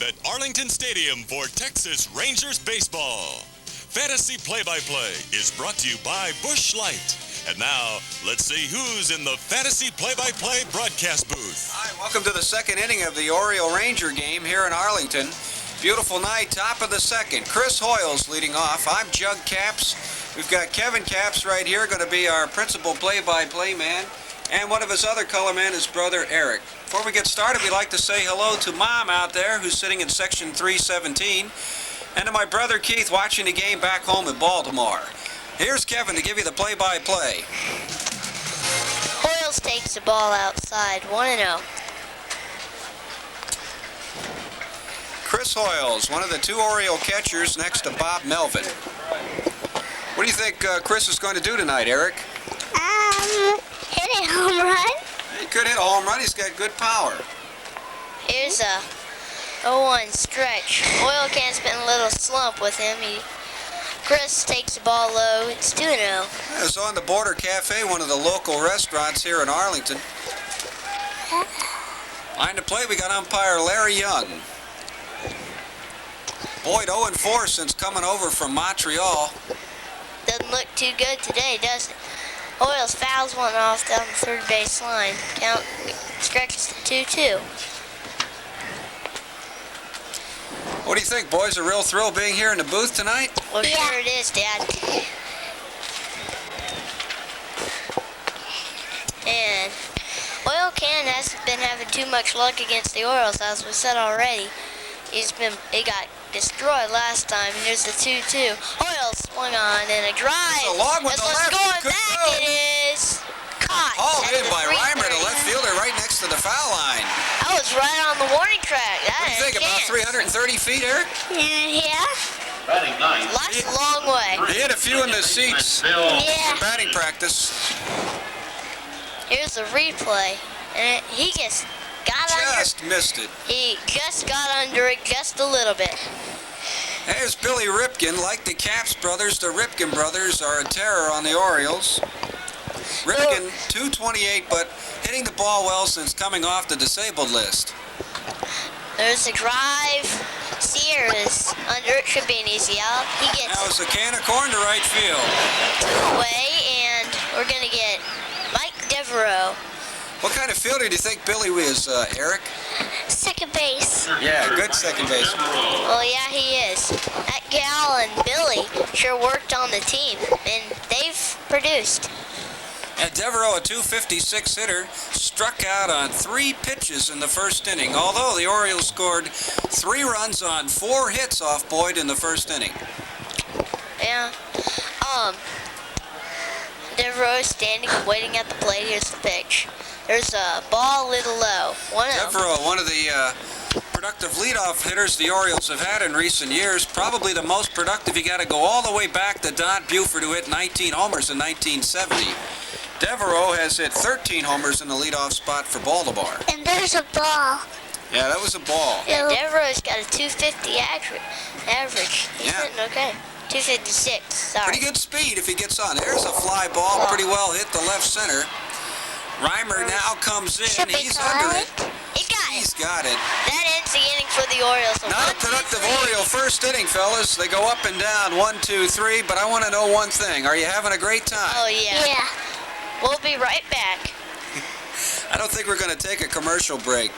at Arlington Stadium for Texas Rangers baseball. Fantasy Play-by-Play is brought to you by Busch Light. And now, let's see who's in the Fantasy Play-by-Play broadcast booth. Hi, welcome to the second inning of the Oriole-Ranger game here in Arlington. Beautiful night, top of the second. Chris Hoyles leading off. I'm Jug Caps. We've got Kevin Caps right here, going to be our principal play-by-play man. And one of his other color men is brother Eric. Before we get started, we'd like to say hello to Mom out there who's sitting in section 317. And to my brother Keith watching the game back home in Baltimore. Here's Kevin to give you the play-by-play. Hoyles takes the ball outside, 1-0. Chris Hoyles, one of the two Oriole catchers next to Bob Melvin. What do you think Chris is going to do tonight, Eric? Hit a home run. He could hit a home run. He's got good power. Here's a 0-1 stretch. Oil Can's been a little slump with him. Chris takes the ball low. It's 2-0. I was on the Border Cafe, one of the local restaurants here in Arlington. Line to play, we got umpire Larry Young. Boyd 0-4 since coming over from Montreal. Doesn't look too good today, does it? Hoyles fouls one off down the third base line. Count stretches to 2-2. What do you think, boys? A real thrill being here in the booth tonight? Well, sure it is, Dad. And Oil Can hasn't been having too much luck against the Orioles, as we said already. He got destroyed last time. Here's the 2-2. Hoyles swung on and a drive. It's a long one to left. Going back, it is caught. Hauled in by Reimer, the left fielder, right next to the foul line. That was right on the warning track. What do you think, about 330 feet, Eric? Yeah. Batting ninth. That's a long way. He hit a few in the seats Yeah. for batting practice. Here's the replay. And he just got Just missed it. He just got under it just a little bit. There's Billy Ripken. Like the Caps brothers, the Ripken brothers are a terror on the Orioles. Ripken, 228, but hitting the ball well since coming off the disabled list. There's a drive. Sears under it, should be an easy out. He gets That was a can of corn to right field. away, and we're going to get Mike Devereaux. What kind of fielder do you think Billy is, Eric? Second base. Yeah, good second baseman. Well, yeah, he is. That gal and Billy sure worked on the team, and they've produced. And Devereaux, a 256 hitter, struck out on 3 pitches in the first inning, although the Orioles scored 3 runs on 4 hits off Boyd in the first inning. Yeah. Devereaux standing and waiting at the plate. Here's the pitch. There's a ball a little low. 1-0. Devereaux, one of the productive leadoff hitters the Orioles have had in recent years, probably the most productive. You got to go all the way back to Don Buford, who hit 19 homers in 1970. Devereaux has hit 13 homers in the leadoff spot for Baltimore. And there's a ball. Yeah, that was a ball. Yeah, Devereaux's got a 250 average. He's Yeah. hitting okay. 256, sorry. Pretty good speed if he gets on. There's a fly ball, pretty well hit the left center. Reimer now comes in. Should be He's under it. He got it. He's got it. That ends the inning for the Orioles. So Not a 1, 2, productive 3. Oriole first inning, fellas. They go up and down, 1, 2, 3. But I want to know one thing. Are you having a great time? Oh, yeah. Yeah. We'll be right back. I don't think we're going to take a commercial break.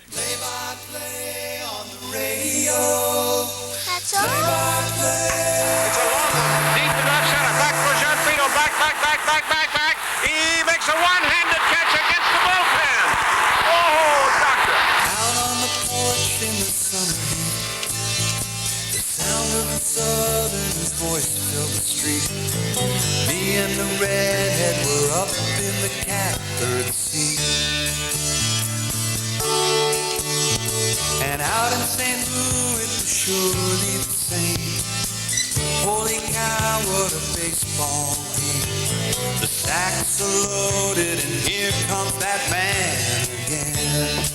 Play-by-play on the radio. That's all. Play-by-play. It's a long one. Deep to left center. Back for Gianfino. Back. He makes a one-handed catch against the bullpen. Oh, doctor. Out on the porch in the summer heat, the sound of the Southern's voice filled the street. Me and the redhead were up in the catbird seat. And out in St. Louis it was surely the same. Holy cow, what a baseball game. The sacks are loaded and here comes that man again.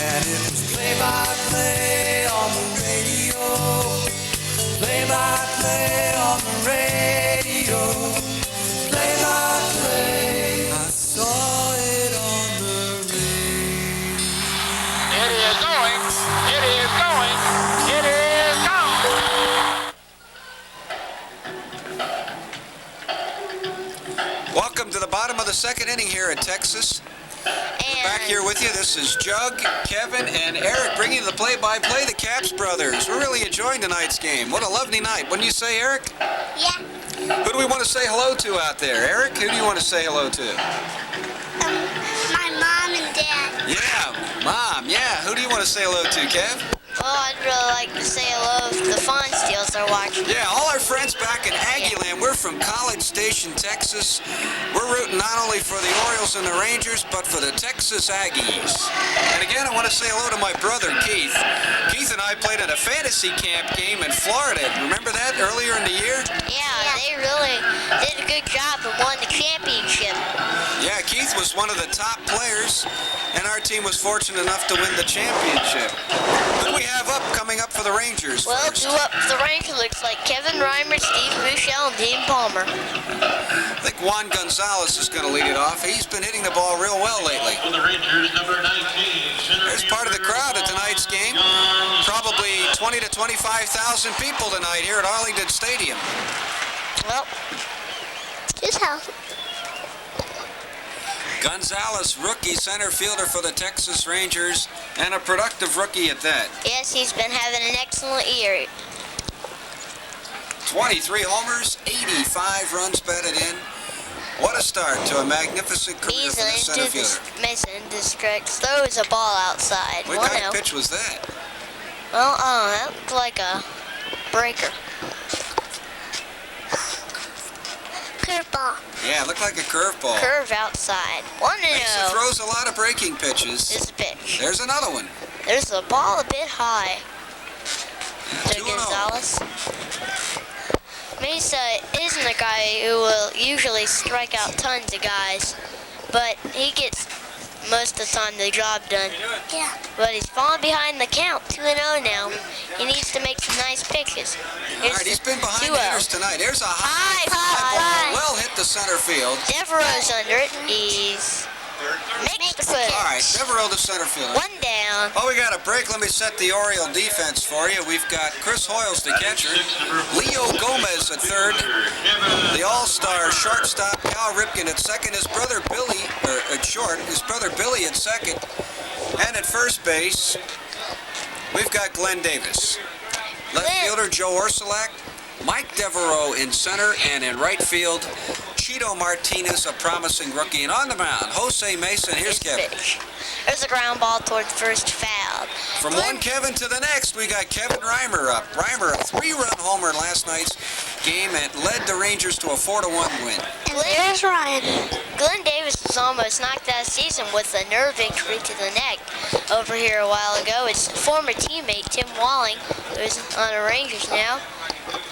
And it was play-by-play on the radio. Play-by-play on the radio. Play-by-play. I saw it on the radio. the second inning here at Texas. And Back here with you, this is Jug, Kevin, and Eric bringing you the play-by-play, the Caps brothers. We're really enjoying tonight's game. What a lovely night. Wouldn't you say, Eric? yeah, Who do we want to say hello to out there? Eric, who do you want to say hello to? my mom and dad. Yeah, Mom. Yeah, who do you want to say hello to, Kev? Well, I'd really like to say hello if the Fawn Steels are watching. Yeah, all our friends back in Aggieland. We're from College Station, Texas. We're rooting not only for the Orioles and the Rangers, but for the Texas Aggies. And again, I want to say hello to my brother, Keith. Keith and I played at a fantasy camp game in Florida. Remember that earlier in the year? Yeah, they really did a good job and won the championship. Yeah, Keith was one of the top players, and our team was fortunate enough to win the championship. Who do we have coming up for the Rangers Well, first? due up for the Rangers looks like Kevin Reimer, Steve Bushell, and Dean Palmer. I think Juan Gonzalez is going to lead it off. He's been hitting the ball real well lately. For the Rangers, number 19. There's part of the crowd at tonight's game. Probably 20 to 25,000 people tonight here at Arlington Stadium. Well, his house. Gonzalez, rookie center fielder for the Texas Rangers, and a productive rookie at that. Yes, he's been having an excellent year. 23 homers, 85 runs batted in. What a start to a magnificent career He's for the center into fielder. the Mason district. Throws a ball outside. What 1-0. kind of pitch was that? Well, that looked like a breaker. Curveball. Yeah, it looked like a curveball. Curve outside. 1-0. Mesa throws a lot of breaking pitches. This pitch. There's another one. There's the ball a bit high to 2-0. Gonzalez. Mesa isn't a guy who will usually strike out tons of guys, but he gets most of the time the job done. Yeah. But he's falling behind the count, 2-0 now. He needs to make some nice pitches. All right, he's been behind the hitters tonight. There's a high High. ball. Well hit to center field. Devereaux's under it. He's makes the pitch. All right, Devereaux to center field. 1 down. Oh, we got a break. Let me set the Oriole defense for you. We've got Chris Hoyles, the catcher. Leo Gomez at third. The all-star shortstop, Cal Ripken at second. His brother Billy, at short, his brother Billy at second. And at first base, we've got Glenn Davis. Left fielder, Joe Orsulak. Mike Devereaux in center, and in right field, Chito Martinez, a promising rookie. And on the mound, Jose Mason. Here's Kevin. Pitch. There's a ground ball toward first foul. From one Kevin to the next, we got Kevin Reimer up. Reimer, a 3-run homer in last night's game, and led the Rangers to a 4-1 win. And there's Ryan. Glenn Davis was almost knocked out of the season with a nerve injury to the neck over here a while ago. His former teammate, Tim Walling, who's on the Rangers now,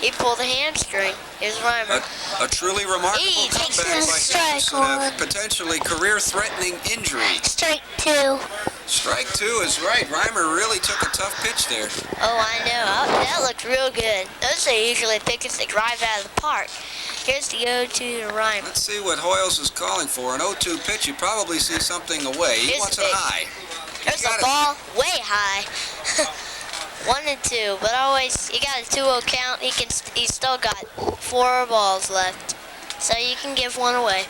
he pulled a hamstring. Here's Reimer. A truly remarkable He takes comeback the by strike Davis and a one. potentially career-threatening injury. Strike 2. Strike 2 is right. Reimer really took a tough pitch there. Oh, I know. That looked real good. Those are usually pitches that drive out of the park. Here's the 0-2 to Reimer. Let's see what Hoyles is calling for. An 0-2 pitch. You probably see something away. He Here's wants the it pitch. high. There's got a it. ball way high. 1-2, but always he got a 2-0 count. He's still got 4 balls left, so you can give one away.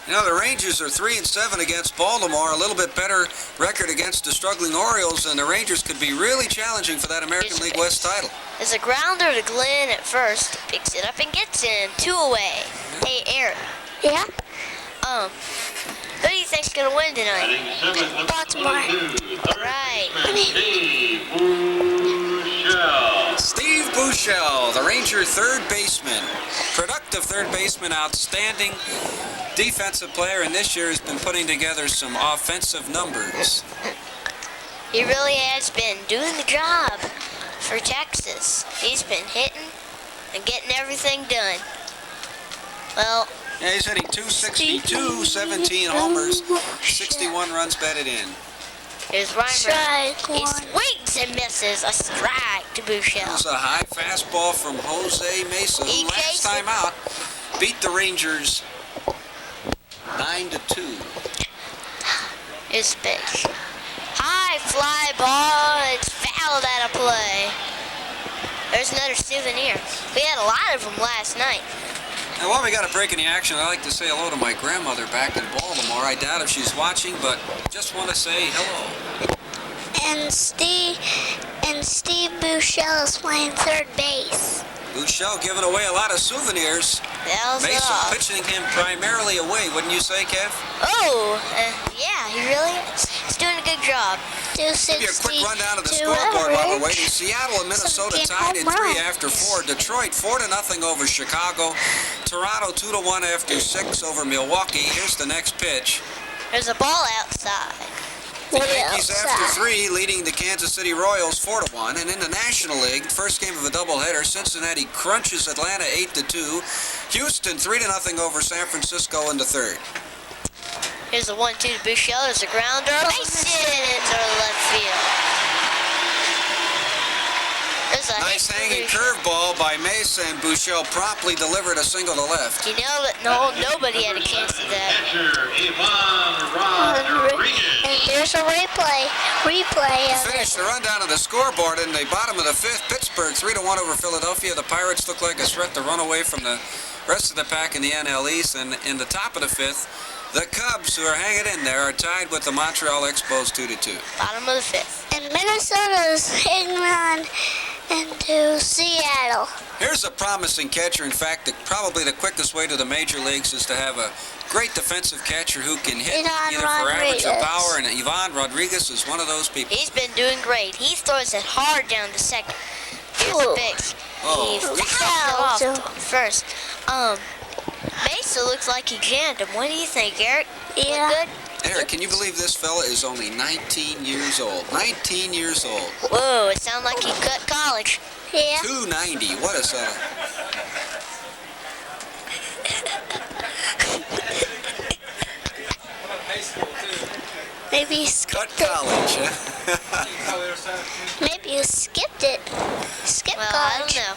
You know, the Rangers are 3-7 against Baltimore, a little bit better record against the struggling Orioles, and the Rangers could be really challenging for that American League West title. There's a grounder to Glenn at first, picks it up and gets in. 2 away. Hey, Eric. Yeah? Who do you think's gonna win tonight? Baltimore. Right. Steve Bushell, the Ranger third baseman. Productive third baseman, outstanding defensive player, and this year has been putting together some offensive numbers. He really has been doing the job for Texas. He's been hitting and getting everything done. Well, Yeah, he's hitting .262, 17 homers, 61 runs batted in. here's Reimer. He swings and misses. A strike to It Bushell. was a high fastball from Jose Mesa, He who last chased time out beat the Rangers 9-2. His pitch. High fly ball. It's fouled out of play. There's another souvenir. We had a lot of them last night. And while we got a break in the action, I'd like to say hello to my grandmother back in Baltimore. I doubt if she's watching, but just want to say hello. And Steve Bouchel is playing third base. Bouchel giving away a lot of souvenirs. That was Mason off. pitching him primarily away, wouldn't you say, Kev? Oh, yeah, he really is. He's doing a good job. Give you a quick rundown of the scoreboard while we're waiting. Seattle and Minnesota tied at 3 after 4. Detroit 4-0 over Chicago. Toronto 2-1 after 6 over Milwaukee. Here's the next pitch. There's a ball outside. The Yankees after 3 leading the Kansas City Royals 4-1. And in the National League, first game of a doubleheader, Cincinnati crunches Atlanta 8-2. Houston 3-0 over San Francisco in the third. Here's a 1-2 to Bouchel. There's a grounder. Base hit into left field. There's a Nice hit hanging to curveball by Mesa, and Bouchel promptly delivered a single to left. You know that nobody had a chance at that. And there's a replay of Finish the rundown of the scoreboard in the bottom of the fifth. Pittsburgh 3-1 over Philadelphia. The Pirates look like a threat to run away from the rest of the pack in the NL East. And in the top of the fifth, the Cubs, who are hanging in there, are tied with the Montreal Expos 2-2. Bottom of the fifth. And Minnesota's hanging on into Seattle. Here's a promising catcher. In fact, probably the quickest way to the major leagues is to have a great defensive catcher who can hit Ivan either for average or Rodriguez. power, and Ivan Rodriguez is one of those people. He's been doing great. He throws it hard down the second. Here's Ooh. the pitch. Oh. He flips it Wow. off to first. Mesa looks like he jammed him. What do you think, Eric? Yeah. Look good? Eric, can you believe this fella is only 19 years old? 19 years old. Whoa, it sounded like he cut college. Yeah. 290. What is that? Maybe you Cut skipped it. college, huh? Maybe you skipped it. Skip Well, I don't college. know.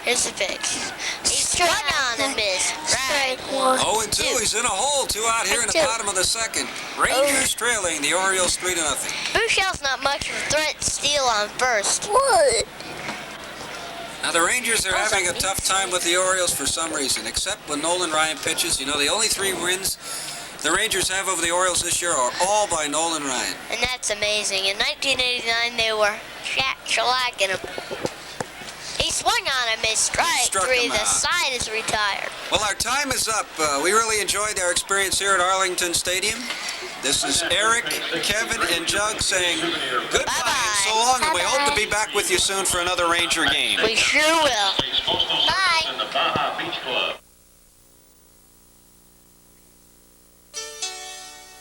Here's the pitch. He swung on and missed. Right. Strike one. 0-2. He's in a hole. 2 out here in the Two. bottom of the second. Rangers trailing the Orioles 3-0. Bouchel's not much of a threat to steal on first. What? Now, the Rangers are having a tough time with the Orioles for some reason, except when Nolan Ryan pitches. You know, the only 3 wins the Rangers have over the Orioles this year are all by Nolan Ryan. And that's amazing. In 1989, they were shellacking him. He swung on him, missed strike Struck 3. him The out. side is retired. Well, our time is up. We really enjoyed our experience here at Arlington Stadium. This is Eric, Kevin, and Jug saying goodbye and so long, and we hope to be back with you soon for another Ranger game. We sure will. Bye.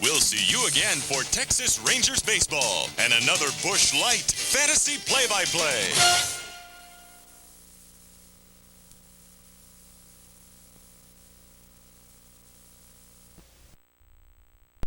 We'll see you again for Texas Rangers baseball and another Busch Light Fantasy Play-by-Play.